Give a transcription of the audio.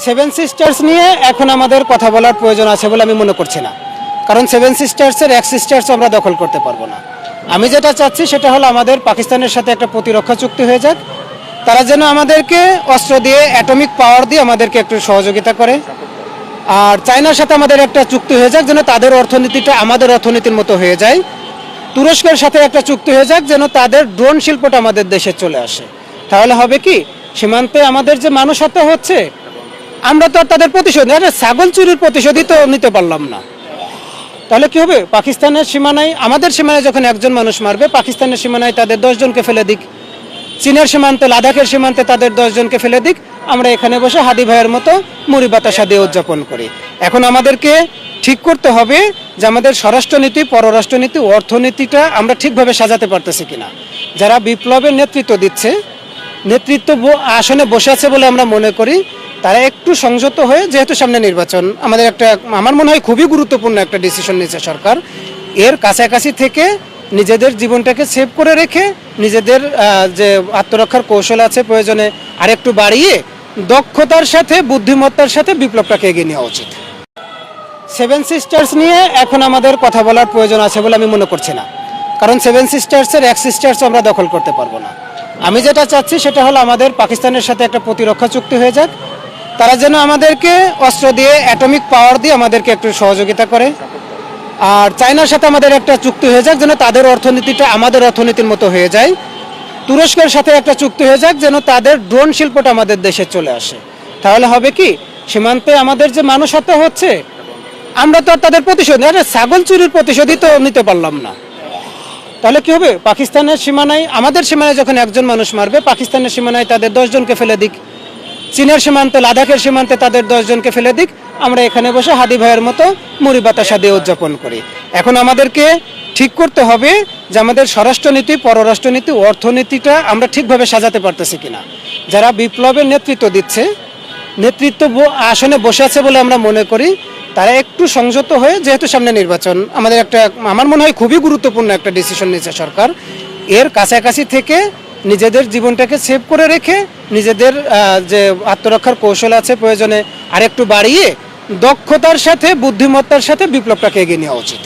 Seven sisters নিয়ে এখন আমাদের কথা বলার প্রয়োজন আছে বলে আমি মনে করছি না, কারণ সেভেন সিস্টার্সের এক সিস্টার্স আমরা দখল করতে পারবো না। আমি যেটা চাচ্ছি সেটা হলো আমাদের পাকিস্তানের সাথে একটা প্রতিরক্ষা চুক্তি হয়ে যাক, তারা যেন আমাদেরকে অস্ত্র দিয়ে অ্যাটমিক পাওয়ার দিয়ে আমাদেরকে একটু সহযোগিতা করে। আর চায়নার সাথে আমাদের একটা চুক্তি হয়ে যাক যেন তাদের অর্থনীতিটা আমাদের অর্থনীতির মতো হয়ে যায়। তুরস্কের সাথে একটা চুক্তি হয়ে যাক যেন তাদের ড্রোন শিল্পটা আমাদের দেশে চলে আসে। তাহলে হবে কি, সীমান্তে আমাদের যে মানুষ হত্যা হচ্ছে, আমরা তো আর তাদের প্রতিশোধ ছাগল চুরির প্রতিশোধই তো নিতে পারলাম না। তাহলে কি হবে, পাকিস্তানের সীমানায় আমাদের সীমানায় যখন একজন মানুষ মারবে, পাকিস্তানের সীমানায় তাদের 10 জনকে ফেলে দিক, চীনের সীমান্তে লাদাখের সীমান্তে তাদের 10 জনকে ফেলে দিক, আমরা এখানে বসে হাদি ভাইয়ের মতো মুড়ি বাতাসা দিয়ে উদযাপন করি। এখন আমাদেরকে ঠিক করতে হবে যে আমাদের স্বরাষ্ট্রনীতি, পররাষ্ট্রনীতি, অর্থনীতিটা আমরা ঠিকভাবে সাজাতে পারতেছি কিনা। যারা বিপ্লবের নেতৃত্ব দিচ্ছে, নেতৃত্ব আসনে বসে আছে বলে আমরা মনে করি, তারা একটু সংযত হয়ে, যেহেতু সামনে নির্বাচন, আমাদের একটা আমার মনে হয় খুবই গুরুত্বপূর্ণ একটা ডিসিশন নিয়েছে সরকার, এর কাছাকাছি থেকে নিজেদের জীবনটাকে সেভ করে রেখে নিজেদের যে আত্মরক্ষার কৌশল আছে প্রয়োজনে আরেকটু বাড়িয়ে দক্ষতার সাথে বুদ্ধিমত্তার সাথে বিপ্লবটাকে এগিয়ে নেওয়া উচিত। সেভেন সিস্টার্স নিয়ে এখন আমাদের কথা বলার প্রয়োজন আছে বলে আমি মনে করছি না, কারণ সেভেন সিস্টার্সের এক সিস্টার্স আমরা দখল করতে পারবো না। আমি যেটা চাচ্ছি সেটা হলো আমাদের পাকিস্তানের সাথে একটা প্রতিরক্ষা চুক্তি হয়ে যাক, তারা যেন আমাদেরকে অস্ত্র দিয়ে অ্যাটমিক পাওয়ার দিয়ে আমাদেরকে একটু সহযোগিতা করে। আর চায়নার সাথে আমাদের একটা চুক্তি হয়ে যাক যেন তাদের অর্থনীতিটা আমাদের অর্থনীতির মতো হয়ে যায়। তুরস্কের সাথে একটা চুক্তি হয়ে যাক যেন তাদের ড্রোন শিল্পটা আমাদের দেশে চলে আসে। তাহলে হবে কি, সীমান্তে আমাদের যে মানুষ হত্যা হচ্ছে, আমরা তো আর তাদের প্রতিশোধ ছাগল চুরির প্রতিশোধই তো নিতে পারলাম না। তাহলে কি হবে, পাকিস্তানের সীমানায় আমাদের সীমানায় যখন একজন মানুষ মারবে, পাকিস্তানের সীমানায় তাদের 10 জনকে ফেলে দিক, চীনের সীমান্তে লাদাখের সীমান্তে তাদের 10 জনকে ফেলে দিক, আমরা এখানে বসে হাদি ভাইয়ের মতো মুড়ি বাতাসা দিয়ে উদযাপন করি। এখন আমাদেরকে ঠিক করতে হবে যে আমাদের স্বরাষ্ট্রনীতি, পররাষ্ট্রনীতি, অর্থনীতিটা আমরা ঠিকভাবে সাজাতে পারতেছি কিনা। যারা বিপ্লবের নেতৃত্ব দিচ্ছে, নেতৃত্ব আসনে বসে আছে বলে আমরা মনে করি, তারা একটু সংযত হয়ে, যেহেতু সামনে নির্বাচন, আমাদের একটা আমার মনে হয় খুবই গুরুত্বপূর্ণ একটা ডিসিশন নিয়েছে সরকার, এর কাছাকাছি থেকে নিজেদের জীবনটাকে সেভ করে রেখে নিজেদের যে আত্মরক্ষার কৌশল আছে প্রয়োজনে আরেকটু বাড়িয়ে দক্ষতার সাথে বুদ্ধিমত্তার সাথে বিপ্লবটাকে এগিয়ে নেওয়া উচিত।